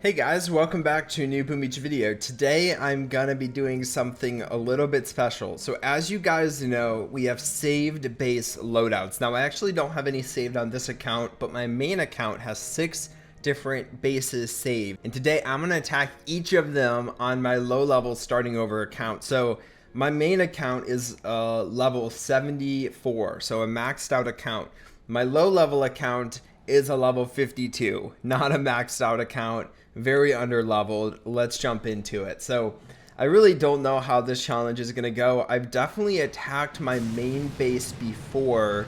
Hey guys, welcome back to a new Boom Beach video. Today I'm gonna be doing something a little bit special. So as you guys know, we have saved base loadouts. Now I actually don't have any saved on this account, but my main account has 6 different bases saved. And today I'm gonna attack each of them on my low level starting over account. So my main account is level 74, so a maxed out account. My low level account is a level 52, not a maxed out account, very under leveled. Let's jump into it. So I really don't know how this challenge is gonna go. I've definitely attacked my main base before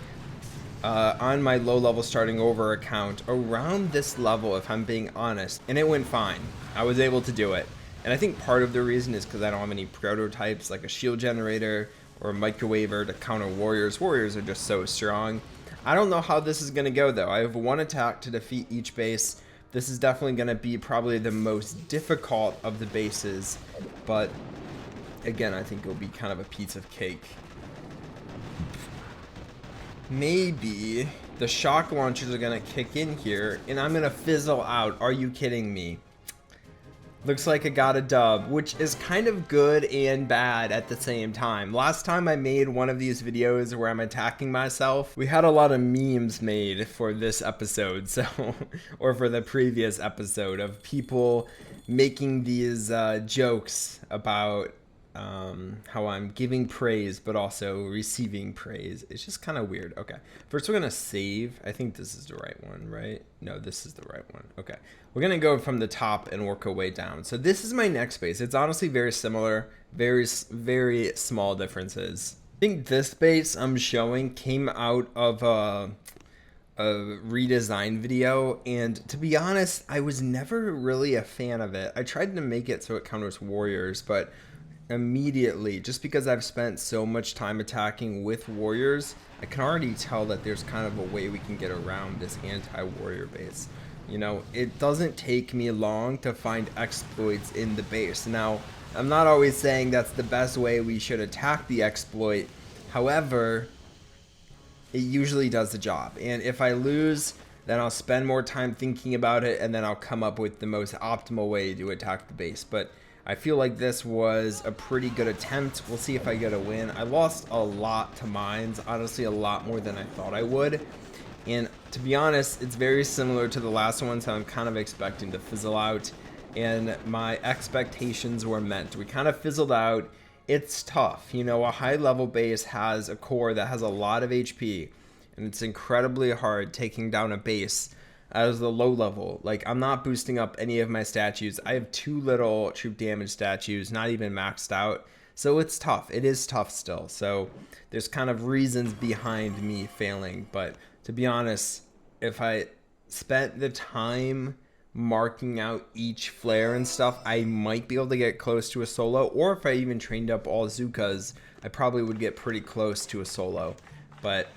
on my low level starting over account around this level, if I'm being honest, and it went fine. I was able to do it. And I think part of the reason is because I don't have any prototypes like a shield generator or a microwaver to counter warriors. Warriors are just so strong. I don't know how this is going to go though. I have one attack to defeat each base. This is definitely going to be probably the most difficult of the bases, but again, I think it'll be kind of a piece of cake. Maybe the shock launchers are going to kick in here and I'm going to fizzle out. Are you kidding me? Looks like I got a dub, which is kind of good and bad at the same time. Last time I made one of these videos where I'm attacking myself, we had a lot of memes made for this episode, so or for the previous episode of people making these jokes about how I'm giving praise but also receiving praise. It's just kind of weird. Okay, first we're gonna save. I think this is the right one, right? No, this is the right one. Okay, we're gonna go from the top and work our way down. So this is my next base. It's honestly very similar, very small differences. I think this base I'm showing came out of a redesign video, and to be honest, I was never really a fan of it. I tried to make it so it counters warriors, but immediately, just because I've spent so much time attacking with warriors, I can already tell that there's kind of a way we can get around this anti-warrior base. You know, it doesn't take me long to find exploits in the base. Now, I'm not always saying that's the best way we should attack the exploit. However, it usually does the job. And if I lose, then I'll spend more time thinking about it, and then I'll come up with the most optimal way to attack the base. But I feel like this was a pretty good attempt. We'll see if I get a win. I lost a lot to mines, honestly a lot more than I thought I would. And to be honest, it's very similar to the last one, so I'm kind of expecting to fizzle out. And my expectations were met. We kind of fizzled out. It's tough. You know, a high level base has a core that has a lot of HP, and it's incredibly hard taking down a base as the low level. Like, I'm not boosting up any of my statues. I have 2 little troop damage statues, not even maxed out. So it's tough. It is tough still. So there's kind of reasons behind me failing. But to be honest, if I spent the time marking out each flare and stuff, I might be able to get close to a solo. Or if I even trained up all Zukas, I probably would get pretty close to a solo. But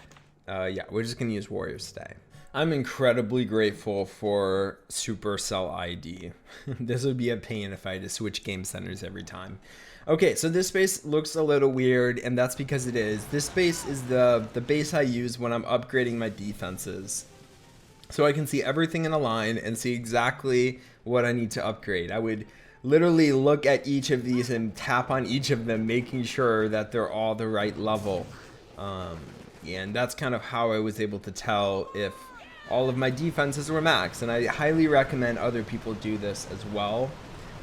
yeah, we're just going to use warriors today. I'm incredibly grateful for Supercell ID. This would be a pain if I had to switch game centers every time. Okay, so this base looks a little weird, and that's because it is. This base is the base I use when I'm upgrading my defenses. So I can see everything in a line and see exactly what I need to upgrade. I would literally look at each of these and tap on each of them, making sure that they're all the right level. And that's kind of how I was able to tell if all of my defenses were max, and I highly recommend other people do this as well.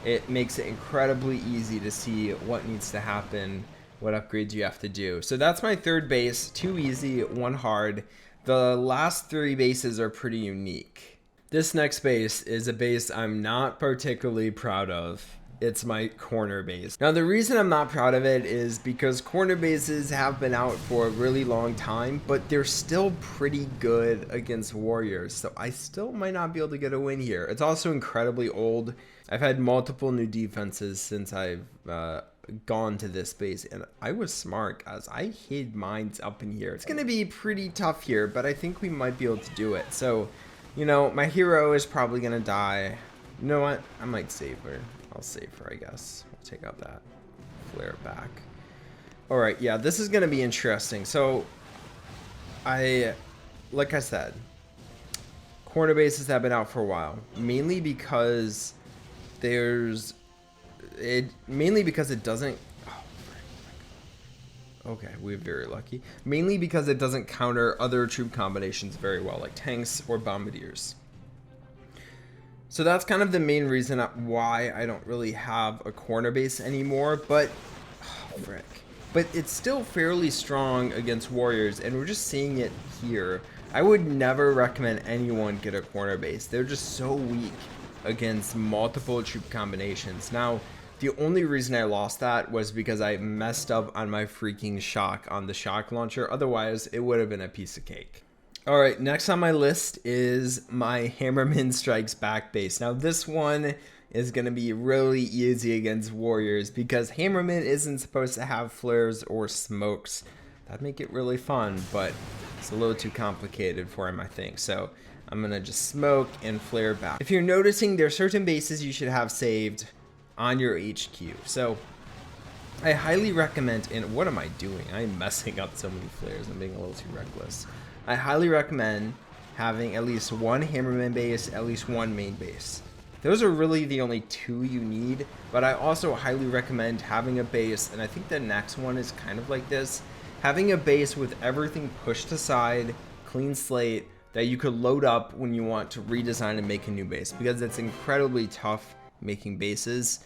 It makes it incredibly easy to see what needs to happen, what upgrades you have to do. So that's my third base. 2 easy, 1 hard. The last 3 bases are pretty unique. This next base is a base I'm not particularly proud of. It's my corner base. Now, the reason I'm not proud of it is because corner bases have been out for a really long time, but they're still pretty good against warriors. So I still might not be able to get a win here. It's also incredibly old. I've had multiple new defenses since I've gone to this base, and I was smart as I hid mines up in here. It's gonna be pretty tough here, but I think we might be able to do it. So, you know, my hero is probably gonna die. You know what? I might save her. I'll save her, I guess. We'll take out that flare back. Alright, yeah, this is going to be interesting. So, like I said, corner bases have been out for a while. Mainly because there's it mainly because it doesn't. Okay, we're very lucky. Mainly because it doesn't counter other troop combinations very well, like tanks or bombardiers. So that's kind of the main reason why I don't really have a corner base anymore, but frick. But it's still fairly strong against warriors, and we're just seeing it here. I would never recommend anyone get a corner base. They're just so weak against multiple troop combinations. Now, the only reason I lost that was because I messed up on my freaking shock on the shock launcher. Otherwise, it would have been a piece of cake. All right, next on my list is my Hammerman Strikes Back base. Now, this one is going to be really easy against warriors because Hammerman isn't supposed to have flares or smokes. That'd make it really fun, but it's a little too complicated for him, I think. So I'm going to just smoke and flare back. If you're noticing, there are certain bases you should have saved on your HQ. So I highly recommend, and what am I doing? I'm messing up so many flares. I'm being a little too reckless. I highly recommend having at least one Hammerman base, at least one main base. Those are really the only two you need, but I also highly recommend having a base, and I think the next one is kind of like this, having a base with everything pushed aside, clean slate, that you could load up when you want to redesign and make a new base, because it's incredibly tough making bases.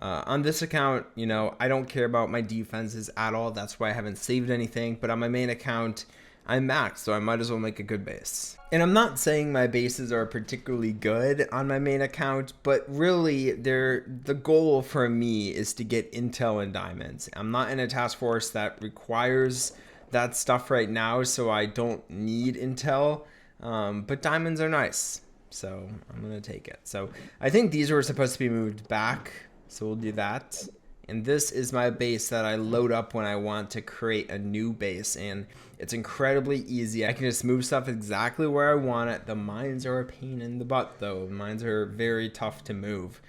On this account, you know, I don't care about my defenses at all. That's why I haven't saved anything. But on my main account, I'm maxed, so I might as well make a good base. And I'm not saying my bases are particularly good on my main account, but really, the goal for me is to get intel and diamonds. I'm not in a task force that requires that stuff right now, so I don't need intel. But diamonds are nice, so I'm gonna take it. So I think these were supposed to be moved back. So we'll do that. And this is my base that I load up when I want to create a new base. And it's incredibly easy. I can just move stuff exactly where I want it. The mines are a pain in the butt though. Mines are very tough to move.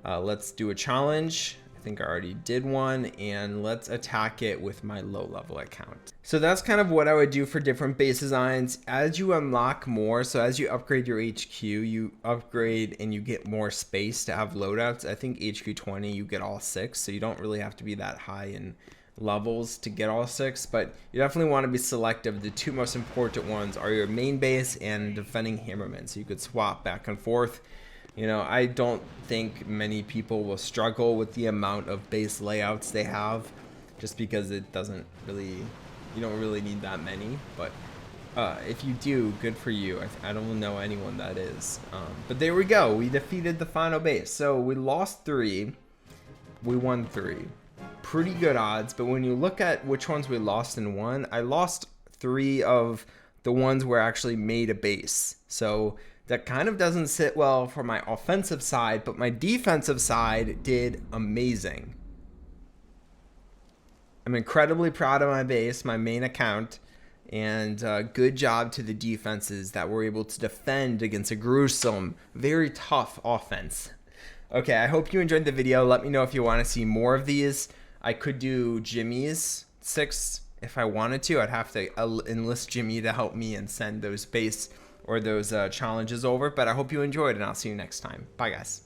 Let's do a challenge. I think I already did one, and let's attack it with my low level account. So that's kind of what I would do for different base designs. As you unlock more, so as you upgrade your HQ, you upgrade and you get more space to have loadouts. I think HQ 20 you get all 6, so you don't really have to be that high in levels to get all 6, but you definitely want to be selective. The two most important ones are your main base and defending Hammerman, so you could swap back and forth. You know, I don't think many people will struggle with the amount of base layouts they have, just because it doesn't really, you don't really need that many. But if you do, good for you. I don't know anyone that is. But there we go. We defeated the final base. So we lost 3. We won 3. Pretty good odds. But when you look at which ones we lost and won, I lost 3 of the ones where I actually made a base. So that kind of doesn't sit well for my offensive side, but my defensive side did amazing. I'm incredibly proud of my base, my main account, and good job to the defenses that were able to defend against a gruesome, very tough offense. Okay, I hope you enjoyed the video. Let me know if you want to see more of these. I could do Jimmy's 6 if I wanted to. I'd have to enlist Jimmy to help me and send those base or those challenges over, but I hope you enjoyed, and I'll see you next time. Bye, guys.